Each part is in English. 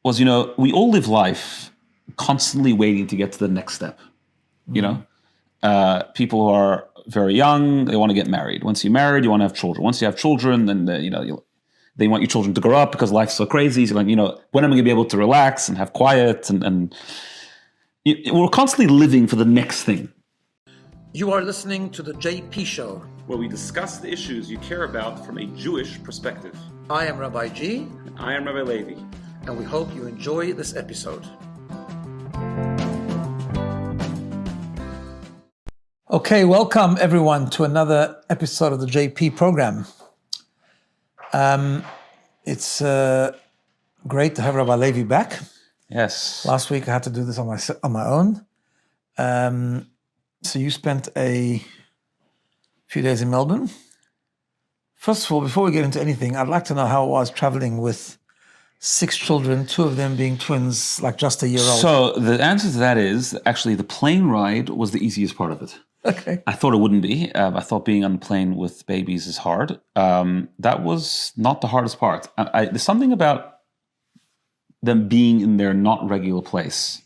was, we all live life constantly waiting to get to the next step. People who are very young, they want to get married. Once you're married, you want to have children. Once you have children, then they want your children to grow up because life's so crazy. So when am I going to be able to relax and have quiet? And we're constantly living for the next thing. You are listening to the JP Show, where we discuss the issues you care about from a Jewish perspective. I am Rabbi G. And I am Rabbi Levi. And we hope you enjoy this episode. Okay, welcome everyone to another episode of the JP program. It's great to have Rabbi Levi back. Yes. Last week I had to do this on my own. So you spent a few days in Melbourne. First of all, before we get into anything, I'd like to know how it was traveling with 6 children, 2 of them being twins, like just a year old. So the answer to that is, actually, the plane ride was the easiest part of it. Okay. I thought it wouldn't be. I thought being on a plane with babies is hard. That was not the hardest part. There's something about them being in their not regular place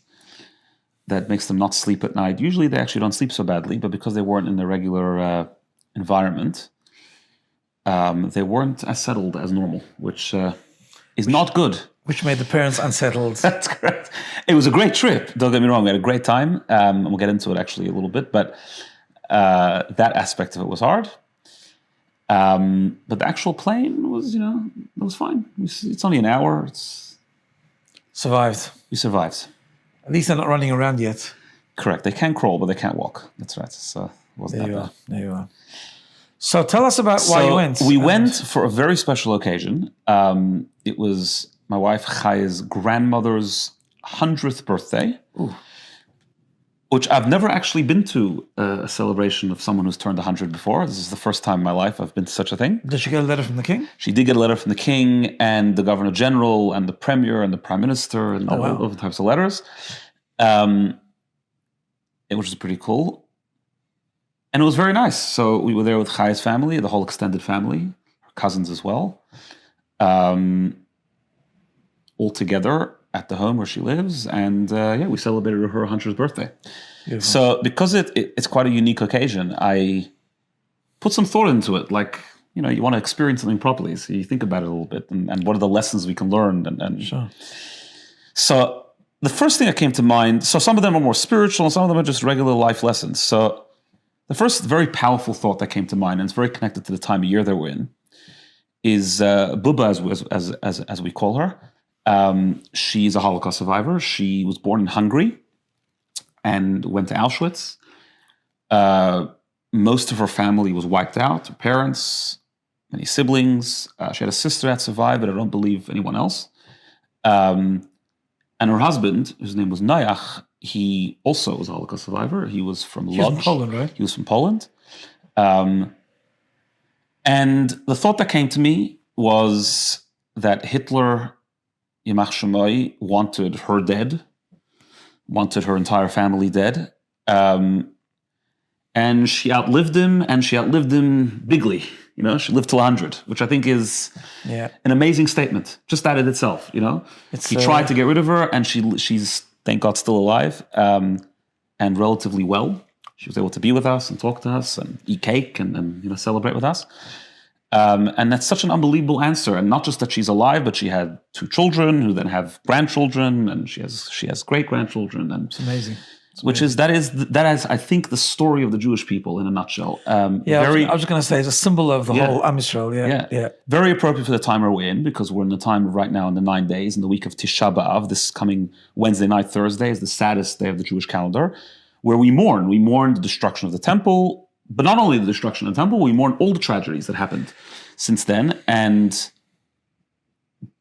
that makes them not sleep at night. Usually they actually don't sleep so badly, but because they weren't in their regular environment, they weren't as settled as normal, which is not good. Which made the parents unsettled. That's correct. It was a great trip. Don't get me wrong. We had a great time. And we'll get into it actually a little bit. But that aspect of it was hard. But the actual plane was, it was fine. It's only an hour. Survived. We survived. At least they're not running around yet. Correct. They can crawl, but they can't walk. That's right. So it wasn't that bad. There you are. So tell us about why you went. We went for a very special occasion. It was my wife Chaya's grandmother's 100th birthday, which I've never actually been to a celebration of someone who's turned 100 before. This is the first time in my life I've been to such a thing. Did she get a letter from the king? She did get a letter from the king and the governor general and the premier and the prime minister and all different types of letters, which was pretty cool. And it was very nice. So we were there with Chaya's family, the whole extended family, her cousins as well. All together at the home where she lives, and we celebrated her 100th birthday. Beautiful. So because it's quite a unique occasion, I put some thought into it. Like, you want to experience something properly, so you think about it a little bit, and what are the lessons we can learn. And Sure. So the first thing that came to mind, so some of them are more spiritual, and some of them are just regular life lessons. So the first very powerful thought that came to mind, and it's very connected to the time of year that we're in, is Buba, as we call her. She's a Holocaust survivor. She was born in Hungary and went to Auschwitz. Most of her family was wiped out, her parents, many siblings. She had a sister that survived, but I don't believe anyone else. And her husband, whose name was Nayach, he also was a Holocaust survivor. He was from Lodz. He was from Poland, right? He was from Poland. And the thought that came to me was that Hitler, Yamach Shemai, wanted her dead, wanted her entire family dead. And she outlived him, and she outlived him bigly. She lived till 100, which I think is an amazing statement. Just that in itself, He tried to get rid of her, and she's, thank God, still alive and relatively well. She was able to be with us and talk to us and eat cake and celebrate with us. And that's such an unbelievable answer. And not just that she's alive, but she had 2 children who then have grandchildren, and she has great-grandchildren. And it's amazing. That is, I think, the story of the Jewish people in a nutshell. I was going to say, it's a symbol of the whole Am Yisrael. Yeah. Very appropriate for the time we're in, because we're in the time right now in the 9 days, in the week of Tisha B'Av. This coming Wednesday night, Thursday, is the saddest day of the Jewish calendar, where we mourn. We mourn the destruction of the temple, but not only the destruction of the temple, we mourn all the tragedies that happened since then.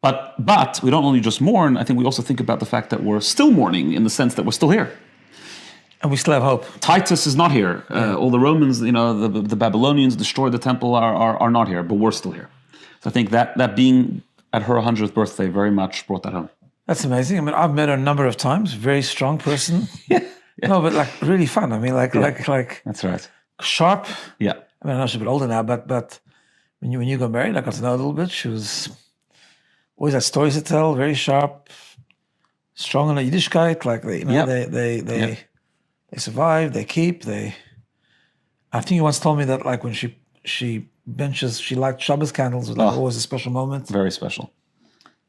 But we don't only just mourn, I think we also think about the fact that we're still mourning in the sense that we're still here. And we still have hope. Titus is not here. All the Romans, the Babylonians destroyed the temple are not here, but we're still here. So I think that being at her 100th birthday very much brought that home. That's amazing. I mean, I've met her a number of times. Very strong person. No, but like really fun. I mean, like that's right. Sharp. Yeah. I mean, I know she's a bit older now, but when you got married, I got to know her a little bit. She was always had stories to tell. Very sharp, strong in a Yiddishkeit, like they survive, they keep, I think you once told me that like when she benches, she liked Shabbos candles, was like always a special moment. Very special.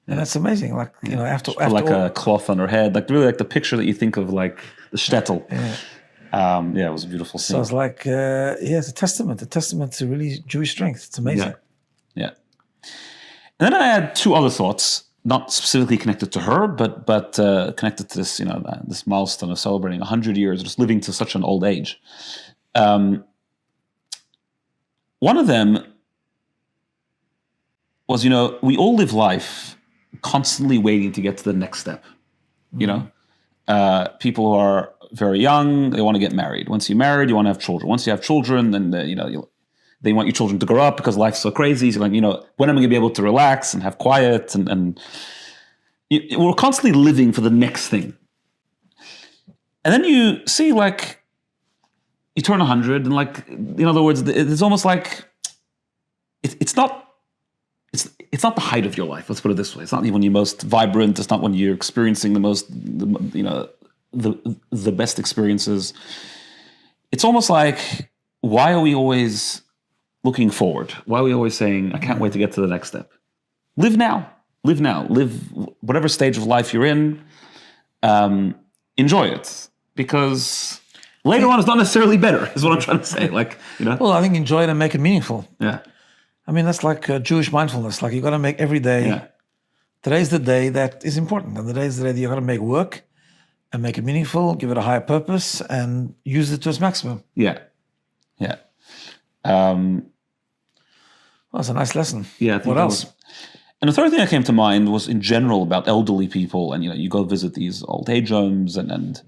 And that's amazing. Like, after like a cloth on her head, like really like the picture that you think of like the shtetl. It was a beautiful scene. So it's like, it's a testament to really Jewish strength. It's amazing. Yeah. And then I had two other thoughts, not specifically connected to her, but connected to this, this milestone of celebrating 100 years, just living to such an old age. One of them was, we all live life constantly waiting to get to the next step. People who are very young, they want to get married. Once you're married, you want to have children. Once you have children, then they want your children to grow up because life's so crazy. So like, when am I going to be able to relax and have quiet? And we're constantly living for the next thing. And then you see, like, you turn 100, and like, in other words, it's almost like it's not the height of your life. Let's put it this way. It's not when you're most vibrant. It's not when you're experiencing the best experiences. It's almost like, why are we always looking forward? Why are we always saying, I can't wait to get to the next step? Live now. Live whatever stage of life you're in. Enjoy it, because later on it's not necessarily better, is what I'm trying to say. Like, Well, I think enjoy it and make it meaningful. Yeah. I mean, that's like Jewish mindfulness. Like, you got to make every day. Yeah. Today's the day that is important, and today's the day that you got to make work and make it meaningful, give it a higher purpose, and use it to its maximum. Yeah. Well, that's a nice lesson. Yeah. What else? And the third thing that came to mind was in general about elderly people, and you go visit these old age homes, and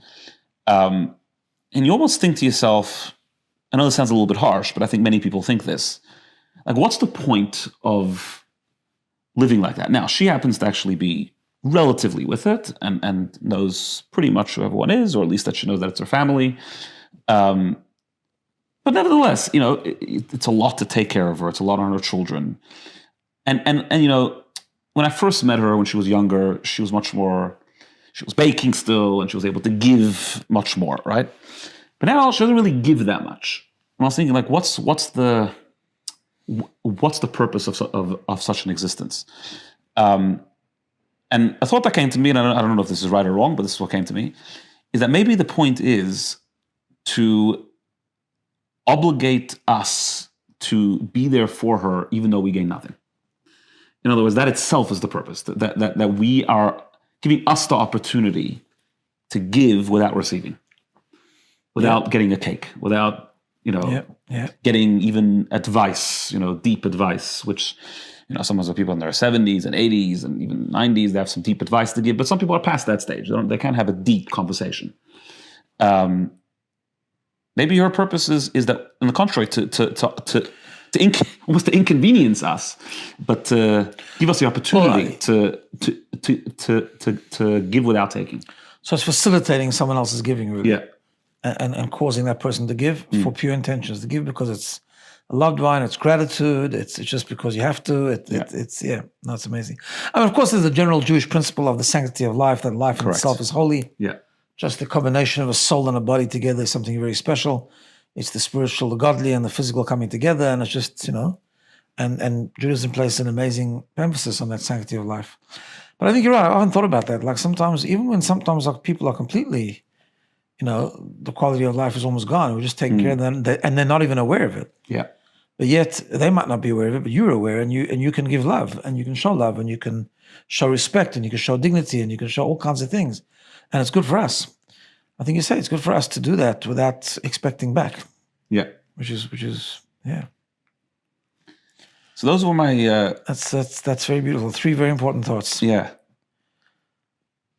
you almost think to yourself, I know this sounds a little bit harsh, but I think many people think this. Like, what's the point of living like that? Now, she happens to actually be relatively with it and knows pretty much who everyone is, or at least that she knows that it's her family. But nevertheless, it's a lot to take care of her. It's a lot on her children. And when I first met her when she was younger, she was baking still, and she was able to give much more, right? But now she doesn't really give that much. And I was thinking, like, what's the purpose of such an existence? And a thought that came to me, and I don't know if this is right or wrong, but this is what came to me, is that maybe the point is to obligate us to be there for her, even though we gain nothing. In other words, that itself is the purpose, that we are giving us the opportunity to give without receiving, without getting a cake, without, getting even advice, deep advice, which, sometimes the people in their 70s and 80s and even 90s, they have some deep advice to give, but some people are past that stage. They can't have a deep conversation. Maybe your purpose is that, on the contrary, almost to inconvenience us, but to give us the opportunity to give without taking. So it's facilitating someone else's giving, really. Yeah. And causing that person to give for pure intentions, to give because it's a loved one, it's gratitude, it's just because you have to. It's amazing. I mean, of course, there's a general Jewish principle of the sanctity of life, that life in itself is holy. Yeah. Just the combination of a soul and a body together is something very special. It's the spiritual, the godly, and the physical coming together, and it's just, and Judaism places an amazing emphasis on that sanctity of life. But I think you're right. I haven't thought about that. Like, sometimes like people are completely, the quality of life is almost gone. We're just taking care of them, and they're not even aware of it. Yeah. But yet they might not be aware of it, but you're aware, and you can give love, and you can show love, and you can show respect, and you can show dignity, and you can show all kinds of things. And it's good for us. I think you say it's good for us to do that without expecting back. Yeah. Which is yeah. So those were my that's very beautiful. 3 very important thoughts. Yeah.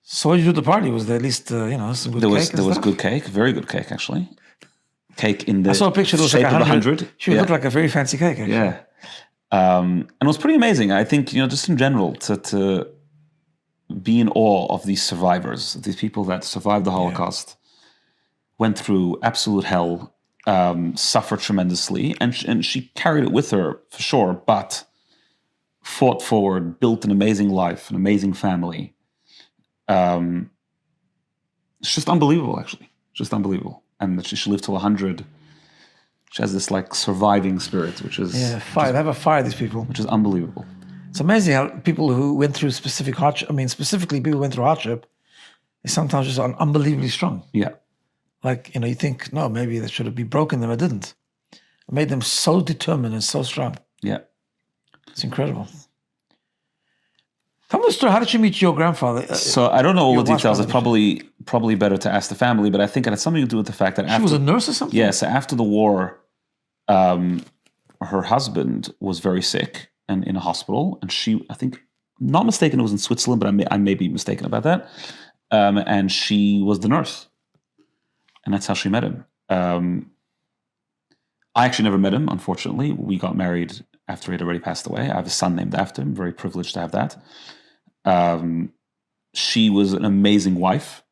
So what did you do at the party? Was there at least some good cake? There was good cake, very good cake actually. Cake in the I saw a picture. It was shape like of 100. She looked like a very fancy cake. Actually. Yeah. And it was pretty amazing. I think just in general to be in awe of these survivors, these people that survived the Holocaust, went through absolute hell, suffered tremendously, and she carried it with her for sure, but fought forward, built an amazing life, an amazing family. It's just unbelievable, actually. Just unbelievable. And that she lived till 100. She has this like surviving spirit, which is fire. They have a fire. These people, which is unbelievable. It's amazing how people who went through specific hardship. I mean, specifically people who went through hardship, they sometimes just are unbelievably strong. Yeah. Like you think, no, maybe that should have been broken them. It didn't. It made them so determined and so strong. Yeah. It's incredible. Tell me the story. How did you meet your grandfather? So I don't know all the details. It's probably better to ask the family, but I think it had something to do with the fact that she was a nurse or something? Yeah, so after the war, her husband was very sick and in a hospital, and she, I think, not mistaken, it was in Switzerland, but I may be mistaken about that. And she was the nurse, and that's how she met him. I actually never met him, unfortunately. We got married after he had already passed away. I have a son named after him. Very privileged to have that. She was an amazing wife.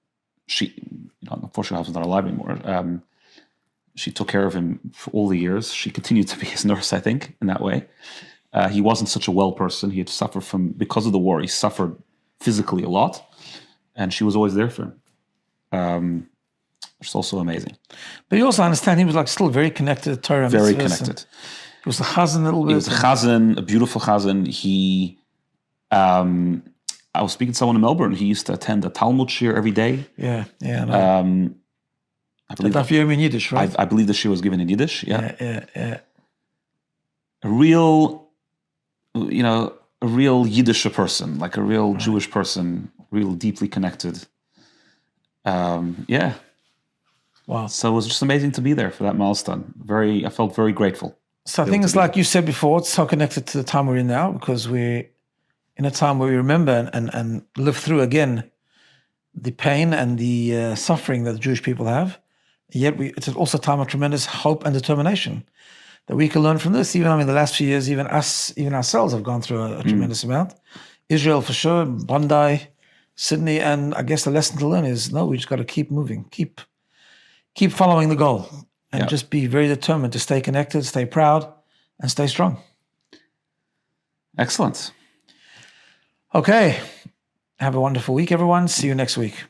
Unfortunately, her husband's not alive anymore. She took care of him for all the years. She continued to be his nurse, I think, in that way. He wasn't such a well person. He had suffered because of the war, he suffered physically a lot. And she was always there for him. Which is also amazing. But you also understand he was like still very connected to Torah. Very connected. He was a chazan a little bit. He was a chazan, a beautiful chazan. I was speaking to someone in Melbourne. He used to attend a Talmud shir every day. Yeah. I believe that in Yiddish, right? I believe the shir was given in Yiddish. Yeah. A real Yiddish person, like a real Jewish person, real deeply connected. Wow. So it was just amazing to be there for that milestone. I felt very grateful. So I think it's like you said before, it's so connected to the time we're in now, because we're in a time where we remember and live through again the pain and the suffering that the Jewish people have. Yet it's also a time of tremendous hope and determination that we can learn from this. Even, the last few years, even ourselves have gone through a tremendous amount. Israel for sure, Bondi, Sydney, and I guess the lesson to learn is, no, we just got to keep moving, keep following the goal, and just be very determined to stay connected, stay proud, and stay strong. Excellent. Okay. Have a wonderful week, everyone. See you next week.